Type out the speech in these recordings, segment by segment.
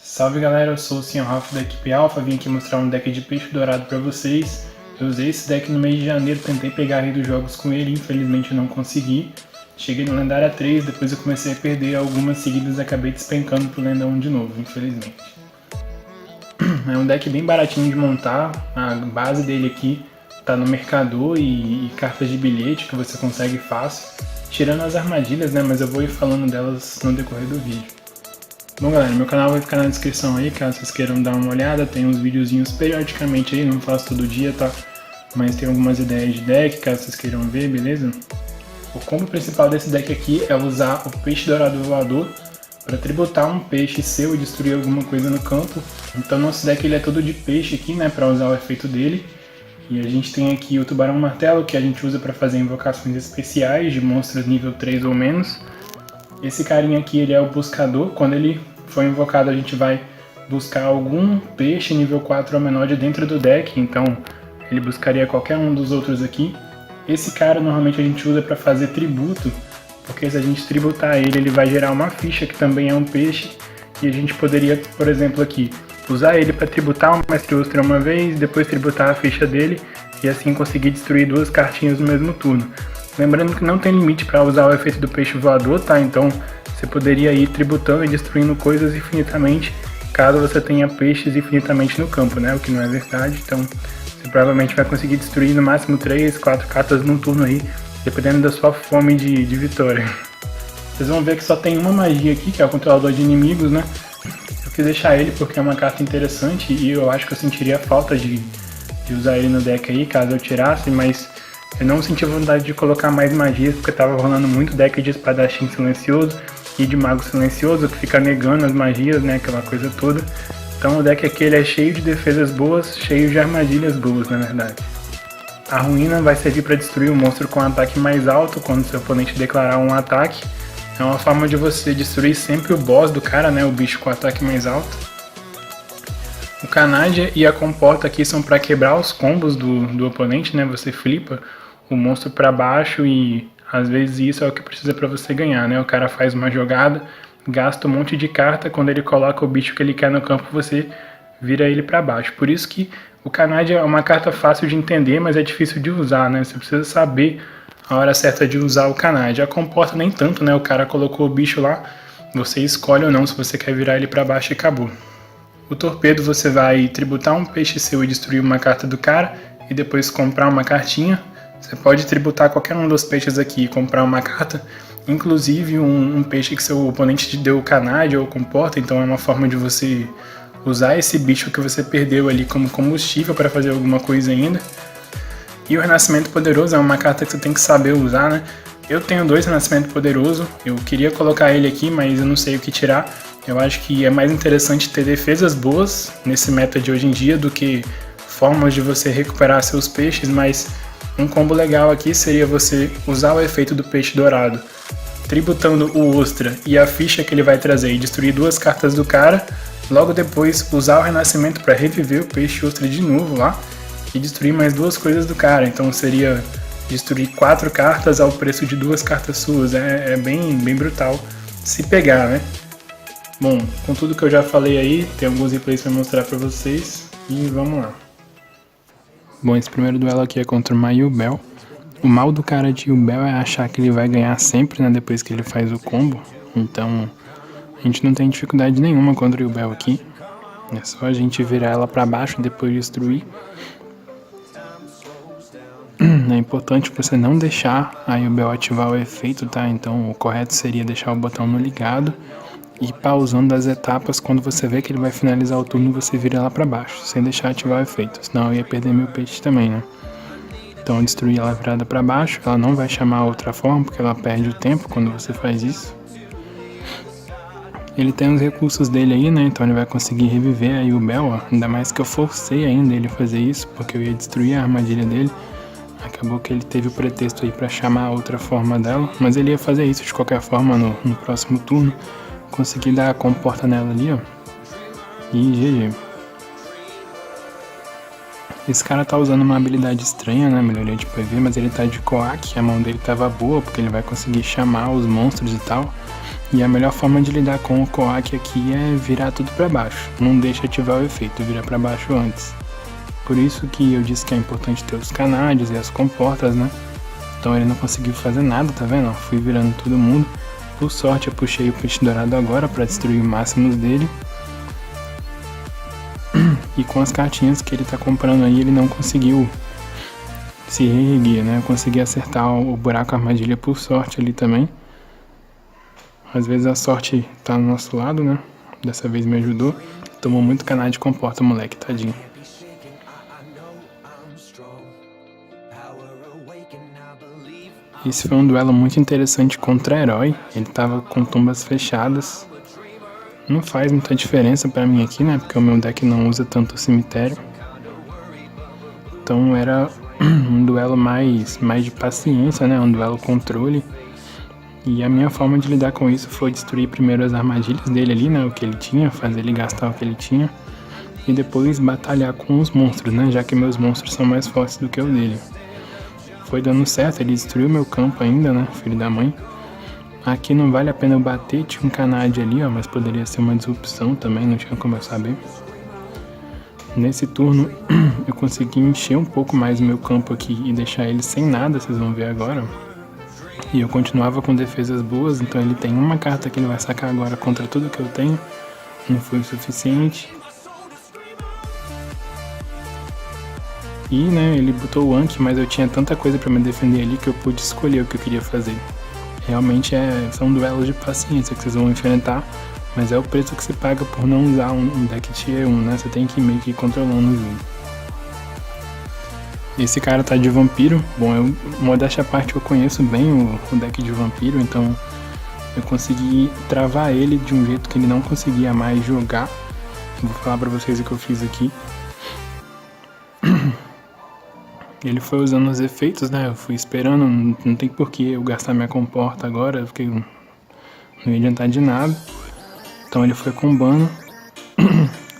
Salve galera, eu sou o Sr. Ralph da equipe Alpha, vim aqui mostrar um deck de peixe dourado pra vocês. Eu usei esse deck no mês de janeiro, tentei pegar a rei dos jogos com ele, infelizmente eu não consegui. Cheguei no Lendária 3, depois eu comecei a perder algumas seguidas e acabei despencando pro Lenda 1 de novo, infelizmente. É um deck bem baratinho de montar, a base dele aqui tá no mercador e cartas de bilhete que você consegue fácil. Tirando as armadilhas, né, mas eu vou ir falando delas no decorrer do vídeo. Bom galera, meu canal vai ficar na descrição aí, caso vocês queiram dar uma olhada, tem uns videozinhos periodicamente aí, não faço todo dia, tá? Mas tem algumas ideias de deck, caso vocês queiram ver, beleza? O combo principal desse deck aqui é usar o Peixe Dourado Voador para tributar um peixe seu e destruir alguma coisa no campo. Então nosso deck ele é todo de peixe aqui, né, para usar o efeito dele. E a gente tem aqui o Tubarão Martelo, que a gente usa para fazer invocações especiais de monstros nível 3 ou menos. Esse carinha aqui ele é o buscador, quando ele for invocado a gente vai buscar algum peixe nível 4 ou menor de dentro do deck, então ele buscaria qualquer um dos outros aqui. Esse cara normalmente a gente usa para fazer tributo, porque se a gente tributar ele, ele vai gerar uma ficha que também é um peixe, e a gente poderia, por exemplo aqui, usar ele para tributar o Mestre Ostra uma vez, depois tributar a ficha dele, e assim conseguir destruir duas cartinhas no mesmo turno. Lembrando que não tem limite para usar o efeito do peixe voador, tá? Então você poderia ir tributando e destruindo coisas infinitamente, caso você tenha peixes infinitamente no campo, né? O que não é verdade, então você provavelmente vai conseguir destruir no máximo 3, 4 cartas num turno aí, dependendo da sua fome de vitória. Vocês vão ver que só tem uma magia aqui, que é o controlador de inimigos, né? Eu quis deixar ele porque é uma carta interessante e eu acho que eu sentiria falta de usar ele no deck aí, caso eu tirasse, mas eu não senti vontade de colocar mais magias, porque tava rolando muito deck de espadachim silencioso e de mago silencioso, que fica negando as magias, né, aquela coisa toda. Então o deck aqui ele é cheio de defesas boas, cheio de armadilhas boas, na verdade. A ruína vai servir para destruir o monstro com um ataque mais alto, quando seu oponente declarar um ataque. É uma forma de você destruir sempre o boss do cara, né, o bicho com ataque mais alto. O Canadia e a Comporta aqui são para quebrar os combos do oponente, né, você flipa o monstro para baixo e às vezes isso é o que precisa para você ganhar, né? O cara faz uma jogada, gasta um monte de carta, quando ele coloca o bicho que ele quer no campo, você vira ele para baixo. Por isso que o Canadia é uma carta fácil de entender, mas é difícil de usar, né? Você precisa saber a hora certa de usar o Canadia. A Comporta nem tanto, né? O cara colocou o bicho lá, você escolhe ou não se você quer virar ele para baixo e acabou. O Torpedo você vai tributar um peixe seu e destruir uma carta do cara e depois comprar uma cartinha. Você pode tributar qualquer um dos peixes aqui e comprar uma carta, inclusive um peixe que seu oponente te deu Canadia ou Comporta, então é uma forma de você usar esse bicho que você perdeu ali como combustível para fazer alguma coisa ainda. E o Renascimento Poderoso é uma carta que você tem que saber usar, né? Eu tenho 2 Renascimento Poderoso, eu queria colocar ele aqui, mas eu não sei o que tirar. Eu acho que é mais interessante ter defesas boas nesse meta de hoje em dia do que formas de você recuperar seus peixes, mas um combo legal aqui seria você usar o efeito do peixe dourado, tributando o Ostra e a ficha que ele vai trazer e destruir 2 cartas do cara, logo depois usar o Renascimento para reviver o peixe Ostra de novo lá e destruir mais 2 coisas do cara, então seria destruir 4 cartas ao preço de 2 cartas suas, é bem brutal se pegar, né? Bom, com tudo que eu já falei aí, tem alguns replays para mostrar para vocês e vamos lá. Bom, esse primeiro duelo aqui é contra o Mayubel. O mal do cara de Yubel é achar que ele vai ganhar sempre, né, depois que ele faz o combo. Então, a gente não tem dificuldade nenhuma contra o Yubel aqui. É só a gente virar ela pra baixo e depois destruir. É importante você não deixar a Yubel ativar o efeito, tá? Então, o correto seria deixar o botão no ligado e pausando as etapas. Quando você vê que ele vai finalizar o turno, você vira ela pra baixo, sem deixar ativar o efeito, senão eu ia perder meu peixe também, né? Então destruir ela virada pra baixo, ela não vai chamar outra forma, porque ela perde o tempo quando você faz isso. Ele tem os recursos dele aí, né, então ele vai conseguir reviver aí o Bel, ó. Ainda mais que eu forcei ainda ele fazer isso, porque eu ia destruir a armadilha dele. Acabou que ele teve o pretexto aí pra chamar outra forma dela, mas ele ia fazer isso de qualquer forma no próximo turno. Consegui dar a Comporta nela ali, ó. E GG. Esse cara tá usando uma habilidade estranha, né? Melhoria de PV, mas ele tá de Coac. A mão dele tava boa, porque ele vai conseguir chamar os monstros e tal. E a melhor forma de lidar com o Coac aqui é virar tudo para baixo. Não deixa ativar o efeito, vira para baixo antes. Por isso que eu disse que é importante ter os canários e as comportas, né? Então ele não conseguiu fazer nada, tá vendo? Fui virando todo mundo. Por sorte eu puxei o peixe dourado agora para destruir o máximos dele. E com as cartinhas que ele tá comprando aí, ele não conseguiu se reerguer, né? Eu consegui acertar o buraco armadilha por sorte ali também. Às vezes a sorte tá no nosso lado, né? Dessa vez me ajudou. Tomou muito canário de comporta, moleque, tadinho. Esse foi um duelo muito interessante contra herói. Ele tava com tumbas fechadas. Não faz muita diferença pra mim aqui, né? Porque o meu deck não usa tanto o cemitério. Então era um duelo mais de paciência, né? Um duelo controle. E a minha forma de lidar com isso foi destruir primeiro as armadilhas dele ali, né? O que ele tinha, fazer ele gastar o que ele tinha. E depois batalhar com os monstros, né? Já que meus monstros são mais fortes do que o dele. Foi dando certo, ele destruiu meu campo ainda, né? Filho da mãe. Aqui não vale a pena eu bater, tinha um Canad ali, ó, mas poderia ser uma disrupção também, não tinha como eu saber. Nesse turno eu consegui encher um pouco mais o meu campo aqui e deixar ele sem nada, vocês vão ver agora. E eu continuava com defesas boas, então ele tem uma carta que ele vai sacar agora contra tudo que eu tenho. Não foi o suficiente. E, né, ele botou o Anki, mas eu tinha tanta coisa pra me defender ali que eu pude escolher o que eu queria fazer. Realmente são duelos de paciência que vocês vão enfrentar, mas é o preço que você paga por não usar um deck tier 1, né? Você tem que meio que ir controlando o jogo. Esse cara tá de vampiro. Bom, modéstia à parte, eu conheço bem o deck de vampiro, então eu consegui travar ele de um jeito que ele não conseguia mais jogar. Vou falar pra vocês o que eu fiz aqui. Ele foi usando os efeitos, né? Eu fui esperando, não tem por que eu gastar minha comporta agora, porque não ia adiantar de nada. Então ele foi combando.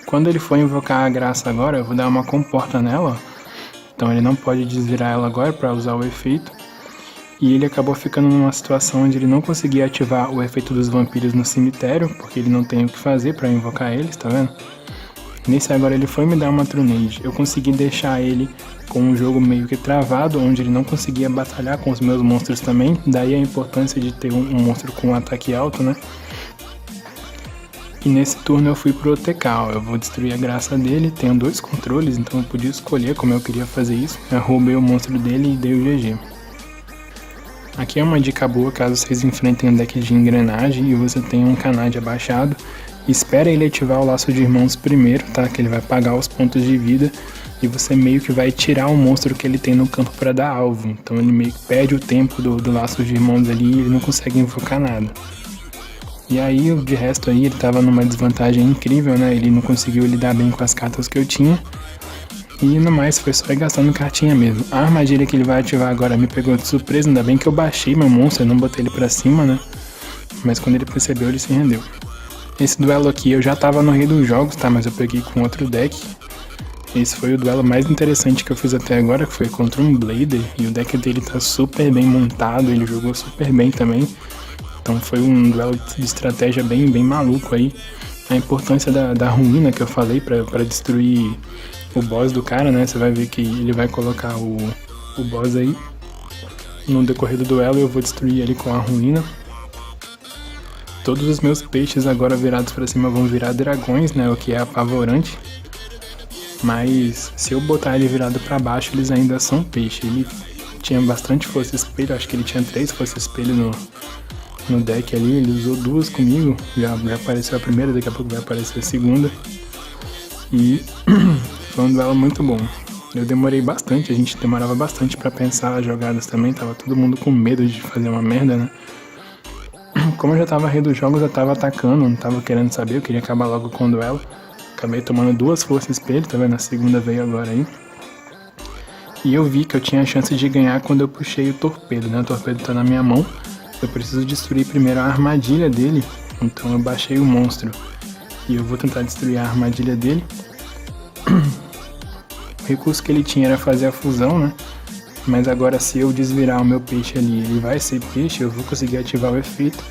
Quando ele for invocar a graça agora, eu vou dar uma comporta nela. Então ele não pode desvirar ela agora para usar o efeito. E ele acabou ficando numa situação onde ele não conseguia ativar o efeito dos vampiros no cemitério, porque ele não tem o que fazer para invocar eles, tá vendo? Nesse agora ele foi me dar uma Trunade. Eu consegui deixar ele com um jogo meio que travado, onde ele não conseguia batalhar com os meus monstros também. Daí a importância de ter um monstro com um ataque alto, né? E nesse turno eu fui pro OTK, ó. Eu vou destruir a graça dele. Tenho 2 controles, então eu podia escolher como eu queria fazer isso. Eu roubei o monstro dele e dei o GG. Aqui é uma dica boa caso vocês enfrentem um deck de engrenagem e você tenha um Canad abaixado. Espera ele ativar o laço de irmãos primeiro, tá? Que ele vai pagar os pontos de vida e você meio que vai tirar o monstro que ele tem no campo para dar alvo. Então ele meio que perde o tempo do laço de irmãos ali e ele não consegue invocar nada. E aí, de resto aí, ele tava numa desvantagem incrível, né? Ele não conseguiu lidar bem com as cartas que eu tinha. E no mais, foi só ir gastando cartinha mesmo. A armadilha que ele vai ativar agora me pegou de surpresa, ainda bem que eu baixei meu monstro, eu não botei ele pra cima, né? Mas quando ele percebeu, ele se rendeu. Esse duelo aqui eu já tava no rei dos jogos, tá? Mas eu peguei com outro deck. Esse foi o duelo mais interessante que eu fiz até agora, que foi contra um Blader. E o deck dele tá super bem montado, ele jogou super bem também. Então foi um duelo de estratégia bem maluco aí. A importância da ruína que eu falei pra destruir o boss do cara, né? Você vai ver que ele vai colocar o boss aí. No decorrer do duelo eu vou destruir ele com a ruína. Todos os meus peixes agora virados pra cima vão virar dragões, né? O que é apavorante. Mas se eu botar ele virado pra baixo, eles ainda são peixe. Ele tinha bastante força espelho, acho que ele tinha 3 força espelho no deck ali. Ele usou 2 comigo, já apareceu a primeira, daqui a pouco vai aparecer a segunda. E foi um duelo muito bom. Eu demorei bastante, a gente demorava bastante pra pensar as jogadas também, tava todo mundo com medo de fazer uma merda, né? Como eu já tava rei dos jogos, eu tava atacando, não tava querendo saber, eu queria acabar logo com o duelo. Acabei tomando 2 forças espelho, tá vendo? A segunda veio agora aí. E eu vi que eu tinha a chance de ganhar quando eu puxei o torpedo, né? O torpedo tá na minha mão. Eu preciso destruir primeiro a armadilha dele. Então eu baixei o monstro. E eu vou tentar destruir a armadilha dele. O recurso que ele tinha era fazer a fusão, né? Mas agora se eu desvirar o meu peixe ali, ele vai ser peixe, eu vou conseguir ativar o efeito.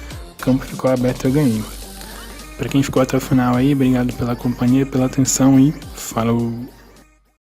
campo ficou aberto, eu ganhei. Pra quem ficou até o final aí, obrigado pela companhia, pela atenção e falou!